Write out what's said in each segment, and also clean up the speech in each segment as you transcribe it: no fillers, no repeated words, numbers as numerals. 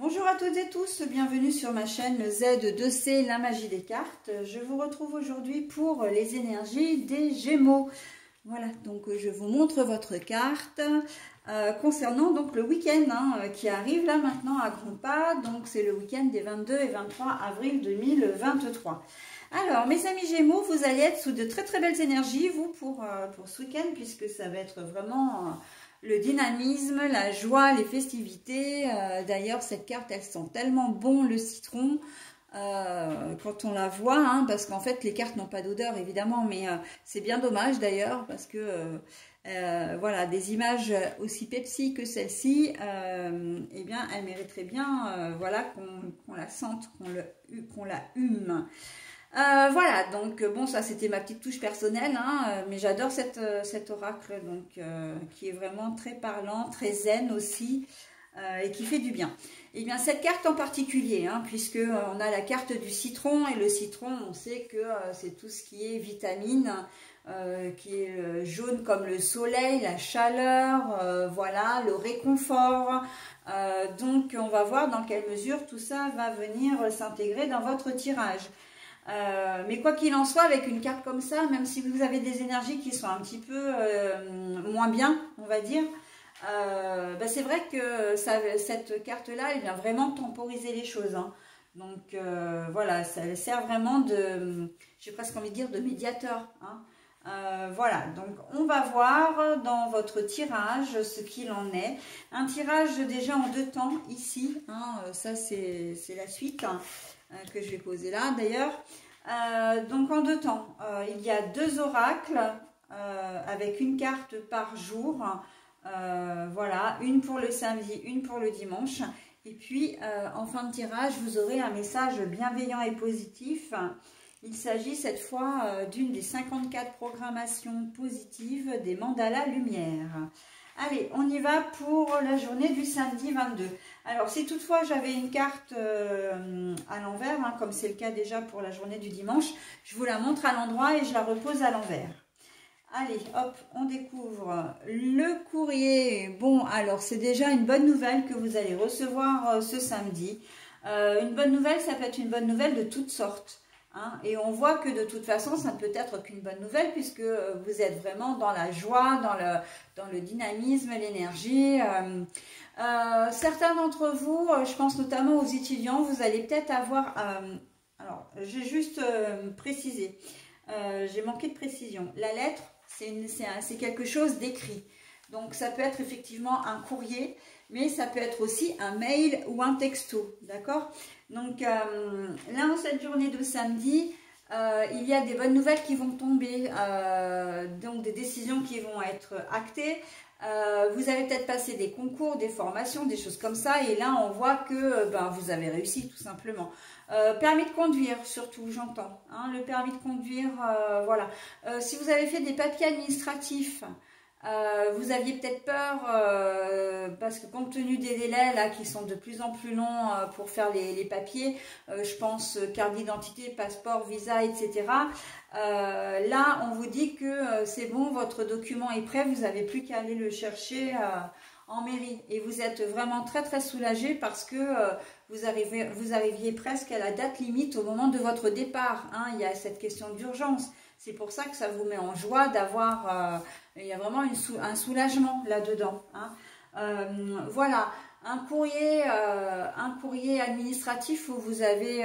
Bonjour à toutes et tous, bienvenue sur ma chaîne Z2C, la magie des cartes. Je vous retrouve aujourd'hui pour les énergies des Gémeaux. Voilà, donc je vous montre votre carte concernant donc le week-end qui arrive là maintenant à grands pas. Donc c'est le week-end des 22 et 23 avril 2023. Alors mes amis Gémeaux, vous allez être sous de très très belles énergies vous pour ce week-end, puisque ça va être vraiment le dynamisme, la joie, les festivités. D'ailleurs cette carte elle sent tellement bon le citron. Quand on la voit, parce qu'en fait les cartes n'ont pas d'odeur évidemment, mais c'est bien dommage d'ailleurs, parce que voilà, des images aussi Pepsi que celle-ci, eh bien elle mériterait bien voilà, qu'on la sente, qu'on la hume. Voilà, donc bon, ça c'était ma petite touche personnelle, mais j'adore cet oracle, donc qui est vraiment très parlant, très zen aussi, et qui fait du bien. Et bien cette carte en particulier, puisque on a la carte du citron, et le citron, on sait que c'est tout ce qui est vitamine, qui est jaune comme le soleil, la chaleur, voilà, le réconfort. Donc on va voir dans quelle mesure tout ça va venir s'intégrer dans votre tirage. Mais quoi qu'il en soit, avec une carte comme ça, même si vous avez des énergies qui sont un petit peu moins bien, on va dire, c'est vrai que cette carte-là, elle vient vraiment temporiser les choses. Donc voilà, ça sert vraiment de, j'ai presque envie de dire, de médiateur. Voilà, donc on va voir dans votre tirage ce qu'il en est. Un tirage déjà en deux temps ici, ça c'est la suite. Que je vais poser là d'ailleurs. Donc en deux temps, il y a deux oracles avec une carte par jour. Voilà, une pour le samedi, une pour le dimanche. Et puis en fin de tirage, vous aurez un message bienveillant et positif. Il s'agit cette fois d'une des 54 programmations positives des mandalas lumière. Allez, on y va pour la journée du samedi 22. Alors, si toutefois j'avais une carte à l'envers, comme c'est le cas déjà pour la journée du dimanche, je vous la montre à l'endroit et je la repose à l'envers. Allez, hop, on découvre le courrier. Bon, alors c'est déjà une bonne nouvelle que vous allez recevoir ce samedi. Une bonne nouvelle, ça peut être une bonne nouvelle de toutes sortes. Et on voit que de toute façon, ça ne peut être qu'une bonne nouvelle, puisque vous êtes vraiment dans la joie, dans le dynamisme, l'énergie. Certains d'entre vous, je pense notamment aux étudiants, vous allez peut-être avoir... alors, j'ai juste précisé, j'ai manqué de précision. La lettre, c'est quelque chose d'écrit. Donc, ça peut être effectivement un courrier, mais ça peut être aussi un mail ou un texto, d'accord? Donc, là, en cette journée de samedi, il y a des bonnes nouvelles qui vont tomber, donc des décisions qui vont être actées. Vous avez peut-être passé des concours, des formations, des choses comme ça, et là, on voit que vous avez réussi, tout simplement. Permis de conduire, surtout, j'entends. Le permis de conduire, voilà. Si vous avez fait des papiers administratifs, vous aviez peut-être peur parce que compte tenu des délais là qui sont de plus en plus longs pour faire les papiers, je pense carte d'identité, passeport, visa, etc. Là, on vous dit que c'est bon, votre document est prêt, vous n'avez plus qu'à aller le chercher en mairie. Et vous êtes vraiment très très soulagé parce que vous arriviez presque à la date limite au moment de votre départ. Il y a cette question d'urgence. C'est pour ça que ça vous met en joie d'avoir... il y a vraiment un soulagement là-dedans. Voilà, un courrier administratif où vous avez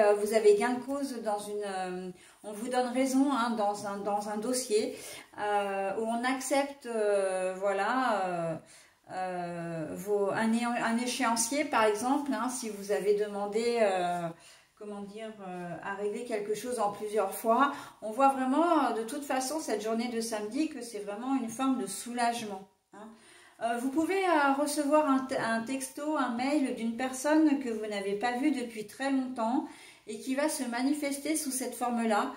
gain de cause dans une... on vous donne raison dans un dossier où on accepte voilà, un échéancier par exemple, si vous avez demandé... comment dire, à régler quelque chose en plusieurs fois. On voit vraiment, de toute façon, cette journée de samedi, que c'est vraiment une forme de soulagement. Vous pouvez recevoir un texto, un mail d'une personne que vous n'avez pas vue depuis très longtemps et qui va se manifester sous cette forme-là.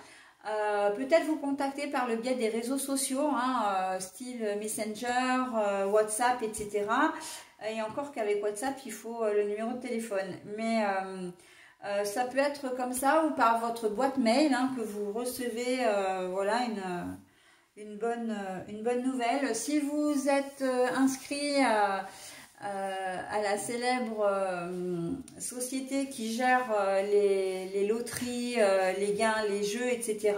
Peut-être vous contacter par le biais des réseaux sociaux, style Messenger, WhatsApp, etc. Et encore qu'avec WhatsApp, il faut le numéro de téléphone. Mais... ça peut être comme ça ou par votre boîte mail que vous recevez voilà, une bonne nouvelle. Si vous êtes inscrit à la célèbre société qui gère les loteries, les gains, les jeux, etc.,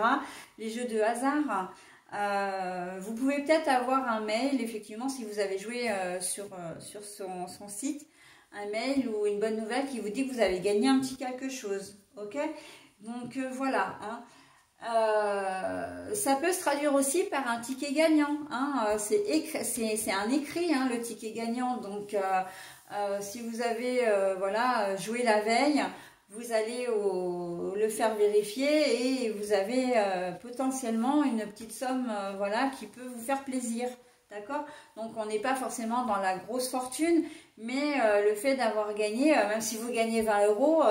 les jeux de hasard. Vous pouvez peut-être avoir un mail, effectivement, si vous avez joué sur son site, un mail ou une bonne nouvelle qui vous dit que vous avez gagné un petit quelque chose. Ok? Donc voilà. Hein. Ça peut se traduire aussi par un ticket gagnant. Hein. C'est un écrit, hein, le ticket gagnant. Donc si vous avez voilà, joué la veille, vous allez le faire vérifier et vous avez potentiellement une petite somme voilà, qui peut vous faire plaisir. D'accord? Donc on n'est pas forcément dans la grosse fortune, mais le fait d'avoir gagné, même si vous gagnez 20 euros,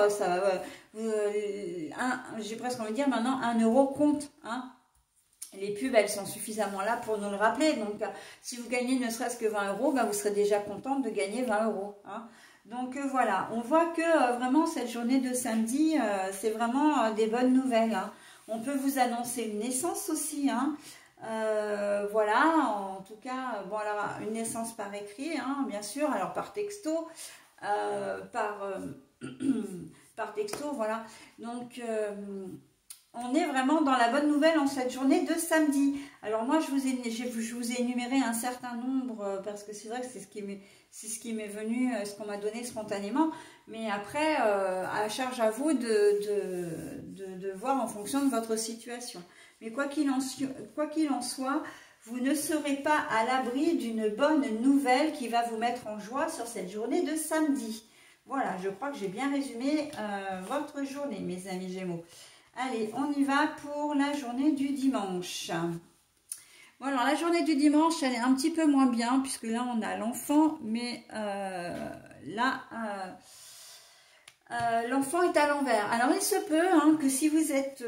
j'ai presque envie de dire maintenant 1 euro compte. Hein? Les pubs, elles sont suffisamment là pour nous le rappeler. Donc si vous gagnez ne serait-ce que 20 euros, ben, vous serez déjà contente de gagner 20 euros. Hein? Donc voilà, on voit que vraiment cette journée de samedi, c'est vraiment des bonnes nouvelles. Hein. On peut vous annoncer une naissance aussi. Hein. Voilà, en tout cas, bon alors une naissance par écrit, hein, bien sûr, alors par texto, par texto, voilà. Donc on est vraiment dans la bonne nouvelle en cette journée de samedi. Alors moi, je vous ai énuméré un certain nombre parce que c'est vrai que c'est ce qui m'est venu, ce qu'on m'a donné spontanément. Mais après, à charge à vous de voir en fonction de votre situation. Mais quoi qu'il en soit, vous ne serez pas à l'abri d'une bonne nouvelle qui va vous mettre en joie sur cette journée de samedi. Voilà, je crois que j'ai bien résumé votre journée, mes amis Gémeaux. Allez, on y va pour la journée du dimanche. Bon, alors la journée du dimanche, elle est un petit peu moins bien, puisque là, on a l'enfant, mais là... l'enfant est à l'envers. Alors il se peut hein, que si vous êtes,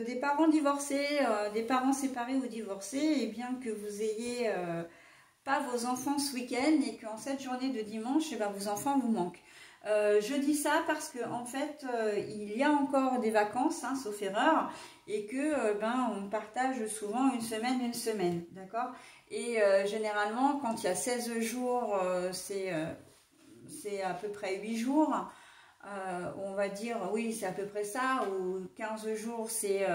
des parents divorcés, des parents séparés ou divorcés, et bien que vous ayez pas vos enfants ce week-end et qu'en cette journée de dimanche, eh ben, vos enfants vous manquent. Je dis ça parce que en fait, il y a encore des vacances, hein, sauf erreur, et que on partage souvent une semaine, d'accord. Et généralement, quand il y a 16 jours, c'est à peu près 8 jours, on va dire, oui, c'est à peu près ça, ou 15 jours, c'est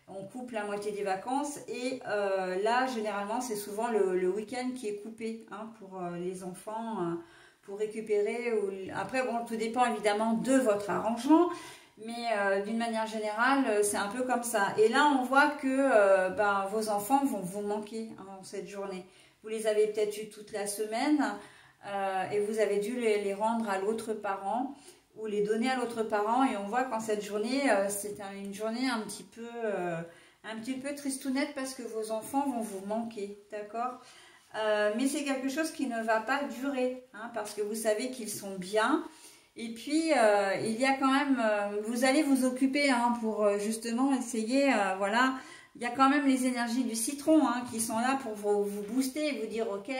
on coupe la moitié des vacances, et là, généralement, c'est souvent le week-end qui est coupé hein, pour les enfants, pour récupérer. Après, bon, tout dépend évidemment de votre arrangement, mais d'une manière générale, c'est un peu comme ça. Et là, on voit que vos enfants vont vous manquer hein, cette journée. Vous les avez peut-être eu toute la semaine, et vous avez dû les rendre à l'autre parent ou les donner à l'autre parent, et on voit qu'en cette journée c'est une journée un petit peu tristounette parce que vos enfants vont vous manquer, d'accord. Mais c'est quelque chose qui ne va pas durer hein, parce que vous savez qu'ils sont bien, et puis il y a quand même vous allez vous occuper hein, pour justement essayer voilà, il y a quand même les énergies du citron hein, qui sont là pour vous booster et vous dire ok,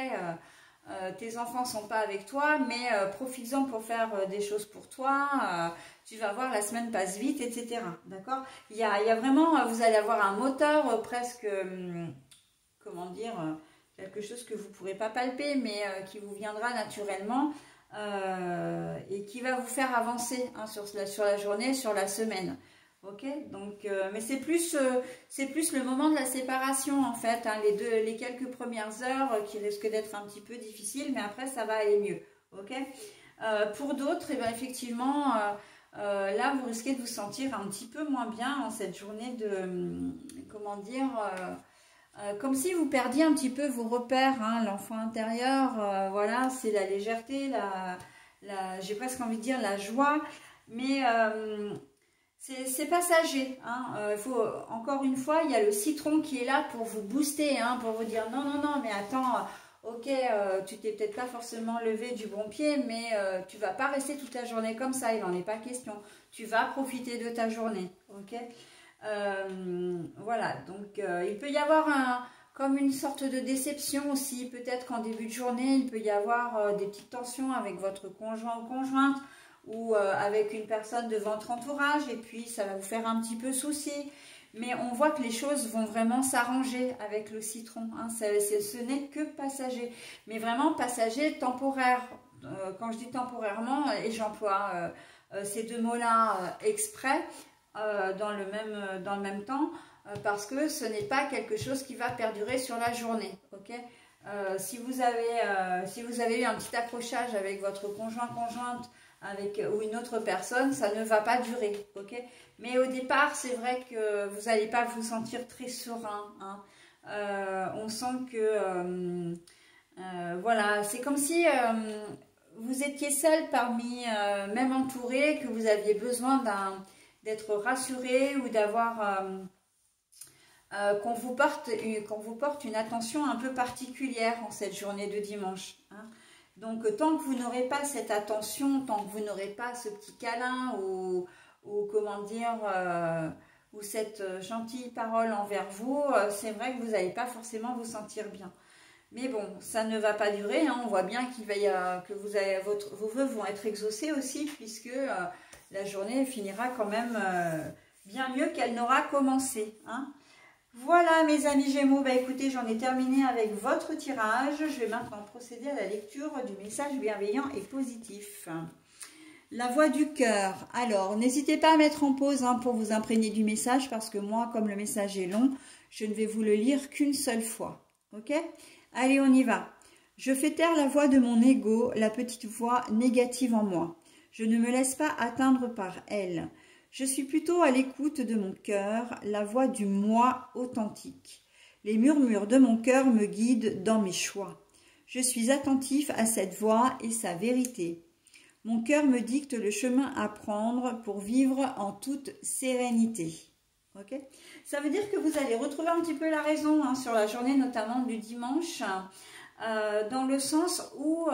tes enfants sont pas avec toi, mais profites-en pour faire des choses pour toi. Tu vas voir, la semaine passe vite, etc. D'accord. Il y a vraiment, vous allez avoir un moteur presque, comment dire, quelque chose que vous ne pourrez pas palper, mais qui vous viendra naturellement et qui va vous faire avancer hein, sur la journée, sur la semaine. Ok, donc, mais c'est plus le moment de la séparation en fait, hein, les quelques premières heures qui risquent d'être un petit peu difficiles, mais après ça va aller mieux. Ok, pour d'autres, eh ben, effectivement, là vous risquez de vous sentir un petit peu moins bien en cette journée de, comment dire, comme si vous perdiez un petit peu vos repères, hein, l'enfant intérieur, voilà, c'est la légèreté, j'ai presque envie de dire la joie, mais c'est passager. Hein. Encore une fois, il y a le citron qui est là pour vous booster, hein, pour vous dire non, non, non, mais attends, ok, tu t'es peut-être pas forcément levé du bon pied, mais tu vas pas rester toute la journée comme ça, il n'en est pas question. Tu vas profiter de ta journée, ok. Voilà, donc il peut y avoir comme une sorte de déception aussi, peut-être qu'en début de journée, il peut y avoir des petites tensions avec votre conjoint ou conjointe, ou avec une personne de votre entourage, et puis ça va vous faire un petit peu soucier. Mais on voit que les choses vont vraiment s'arranger avec le citron. Hein. Ce n'est que passager. Mais vraiment passager temporaire. Quand je dis temporairement, et j'emploie ces deux mots-là exprès dans le même temps, parce que ce n'est pas quelque chose qui va perdurer sur la journée. Okay, si vous avez eu un petit accrochage avec votre conjointe, ou une autre personne, ça ne va pas durer. Okay, mais au départ, c'est vrai que vous n'allez pas vous sentir très serein. Hein. On sent que, voilà, c'est comme si vous étiez seul parmi, même entouré, que vous aviez besoin d'être rassuré ou d'avoir... qu'on vous porte une attention un peu particulière en cette journée de dimanche. Hein. Donc, tant que vous n'aurez pas cette attention, tant que vous n'aurez pas ce petit câlin ou comment dire, ou cette gentille parole envers vous, c'est vrai que vous n'allez pas forcément vous sentir bien. Mais bon, ça ne va pas durer. Hein. On voit bien que vos vœux vont être exaucés aussi, puisque la journée finira quand même bien mieux qu'elle n'aura commencé. Hein. Voilà mes amis Gémeaux, bah écoutez, j'en ai terminé avec votre tirage. Je vais maintenant procéder à la lecture du message bienveillant et positif. La voix du cœur. Alors, n'hésitez pas à mettre en pause hein, pour vous imprégner du message, parce que moi, comme le message est long, je ne vais vous le lire qu'une seule fois. Ok? Allez, on y va. Je fais taire la voix de mon ego, la petite voix négative en moi. Je ne me laisse pas atteindre par elle. Je suis plutôt à l'écoute de mon cœur, la voix du moi authentique. Les murmures de mon cœur me guident dans mes choix. Je suis attentif à cette voix et sa vérité. Mon cœur me dicte le chemin à prendre pour vivre en toute sérénité. Okay, ça veut dire que vous allez retrouver un petit peu la raison hein, sur la journée, notamment du dimanche, dans le sens où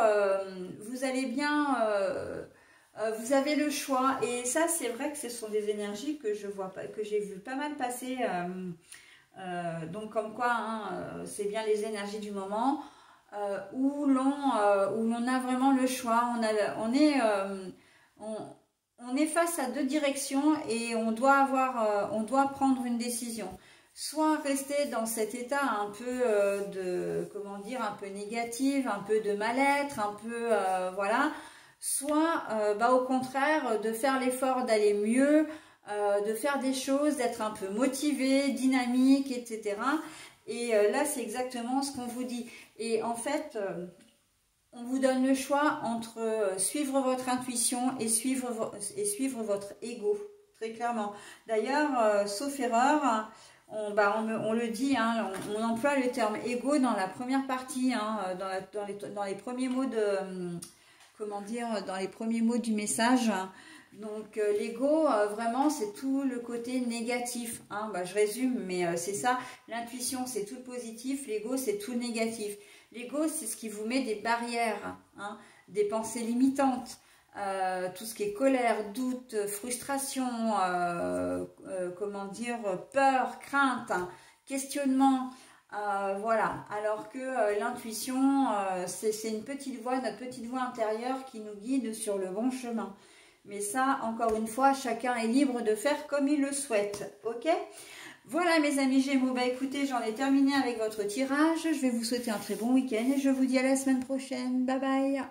vous allez bien... vous avez le choix, et ça c'est vrai que ce sont des énergies que j'ai vu pas mal passer, donc comme quoi hein, c'est bien les énergies du moment où l'on a vraiment le choix, on est face à deux directions et on doit prendre une décision. Soit rester dans cet état un peu un peu négatif, un peu de mal-être, un peu voilà. Soit au contraire de faire l'effort d'aller mieux, de faire des choses, d'être un peu motivé, dynamique, etc. Et là c'est exactement ce qu'on vous dit. Et en fait, on vous donne le choix entre suivre votre intuition et suivre votre ego, très clairement. D'ailleurs, sauf erreur, on le dit, hein, on emploie le terme ego dans la première partie, hein, dans les premiers mots de... comment dire, dans les premiers mots du message. Donc l'ego, vraiment, c'est tout le côté négatif. Hein. Je résume, mais c'est ça. L'intuition, c'est tout le positif. L'ego, c'est tout le négatif. L'ego, c'est ce qui vous met des barrières, hein, des pensées limitantes, tout ce qui est colère, doute, frustration, comment dire, peur, crainte, hein, questionnement. Voilà, alors que l'intuition, c'est une petite voix, notre petite voix intérieure qui nous guide sur le bon chemin. Mais ça, encore une fois, chacun est libre de faire comme il le souhaite, ok? Voilà mes amis Gémeaux, écoutez, j'en ai terminé avec votre tirage. Je vais vous souhaiter un très bon week-end et je vous dis à la semaine prochaine. Bye bye!